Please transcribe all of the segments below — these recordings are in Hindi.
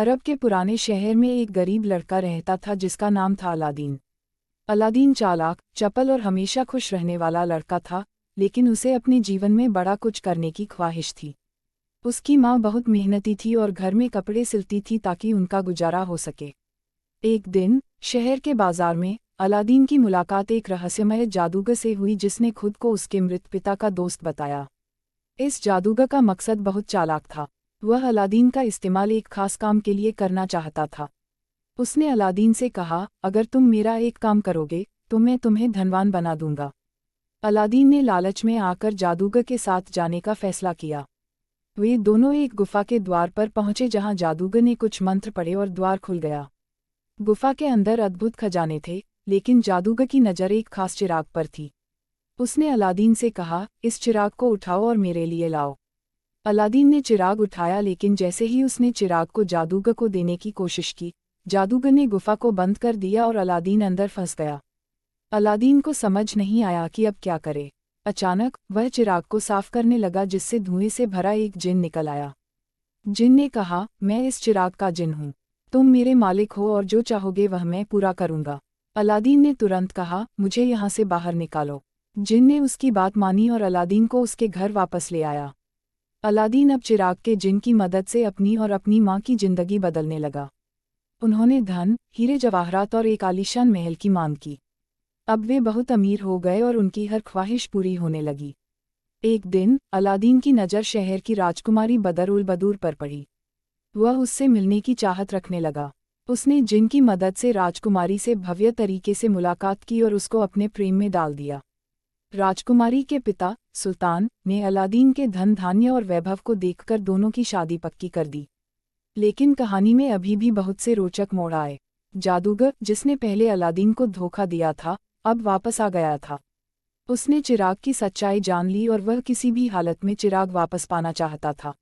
अरब के पुराने शहर में एक गरीब लड़का रहता था जिसका नाम था अलादीन। अलादीन चालाक, चपल और हमेशा खुश रहने वाला लड़का था, लेकिन उसे अपने जीवन में बड़ा कुछ करने की ख्वाहिश थी। उसकी माँ बहुत मेहनती थी और घर में कपड़े सिलती थी ताकि उनका गुजारा हो सके। एक दिन शहर के बाजार में अलादीन की मुलाकात एक रहस्यमय जादूगर से हुई जिसने खुद को उसके मृत पिता का दोस्त बताया। इस जादूगर का मकसद बहुत चालाक था। वह अलादीन का इस्तेमाल एक खास काम के लिए करना चाहता था। उसने अलादीन से कहा, अगर तुम मेरा एक काम करोगे तो मैं तुम्हें धनवान बना दूंगा। अलादीन ने लालच में आकर जादूगर के साथ जाने का फैसला किया। वे दोनों एक गुफा के द्वार पर पहुंचे जहां जादूगर ने कुछ मंत्र पढ़े और द्वार खुल गया। गुफा के अंदर अद्भुत खजाने थे, लेकिन जादूगर की नज़र एक खास चिराग पर थी। उसने अलादीन से कहा, इस चिराग को उठाओ और मेरे लिए लाओ। अलादीन ने चिराग उठाया, लेकिन जैसे ही उसने चिराग को जादूगर को देने की कोशिश की, जादूगर ने गुफा को बंद कर दिया और अलादीन अंदर फंस गया। अलादीन को समझ नहीं आया कि अब क्या करे। अचानक वह चिराग को साफ करने लगा जिससे धुएं से भरा एक जिन निकल आया। जिन ने कहा, मैं इस चिराग का जिन हूँ। तुम मेरे मालिक हो और जो चाहोगे वह मैं पूरा करूँगा। अलादीन ने तुरंत कहा, मुझे यहाँ से बाहर निकालो। जिन ने उसकी बात मानी और अलादीन को उसके घर वापस ले आया। अलादीन अब चिराग के जिन की मदद से अपनी और अपनी माँ की जिंदगी बदलने लगा। उन्होंने धन, हीरे जवाहरात और एक आलीशान महल की मांग की। अब वे बहुत अमीर हो गए और उनकी हर ख्वाहिश पूरी होने लगी। एक दिन अलादीन की नज़र शहर की राजकुमारी बदर-उल-बदूर पर पड़ी। वह उससे मिलने की चाहत रखने लगा। उसने जिन की मदद से राजकुमारी से भव्य तरीके से मुलाकात की और उसको अपने प्रेम में डाल दिया। राजकुमारी के पिता सुल्तान ने अलादीन के धन धान्य और वैभव को देखकर दोनों की शादी पक्की कर दी। लेकिन कहानी में अभी भी बहुत से रोचक मोड़ आए। जादूगर, जिसने पहले अलादीन को धोखा दिया था, अब वापस आ गया था। उसने चिराग की सच्चाई जान ली और वह किसी भी हालत में चिराग वापस पाना चाहता था।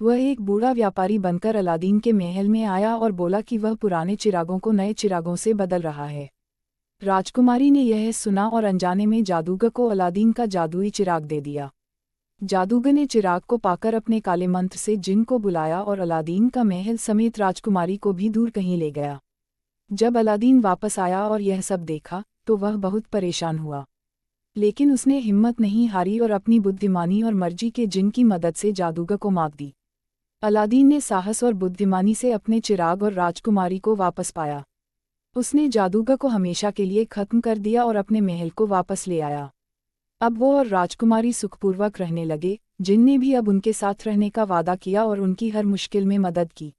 वह एक बूढ़ा व्यापारी बनकर अलादीन के महल में आया और बोला कि वह पुराने चिरागों को नए चिरागों से बदल रहा है। राजकुमारी ने यह सुना और अनजाने में जादूगर को अलादीन का जादुई चिराग दे दिया। जादूगर ने चिराग को पाकर अपने काले मंत्र से जिन को बुलाया और अलादीन का महल समेत राजकुमारी को भी दूर कहीं ले गया। जब अलादीन वापस आया और यह सब देखा तो वह बहुत परेशान हुआ, लेकिन उसने हिम्मत नहीं हारी और अपनी बुद्धिमानी और मर्जी के जिन की मदद से जादूगर को मात दी। अलादीन ने साहस और बुद्धिमानी से अपने चिराग और राजकुमारी को वापस पाया। उसने जादूगर को हमेशा के लिए खत्म कर दिया और अपने महल को वापस ले आया। अब वो और राजकुमारी सुखपूर्वक रहने लगे। जिन ने भी अब उनके साथ रहने का वादा किया और उनकी हर मुश्किल में मदद की।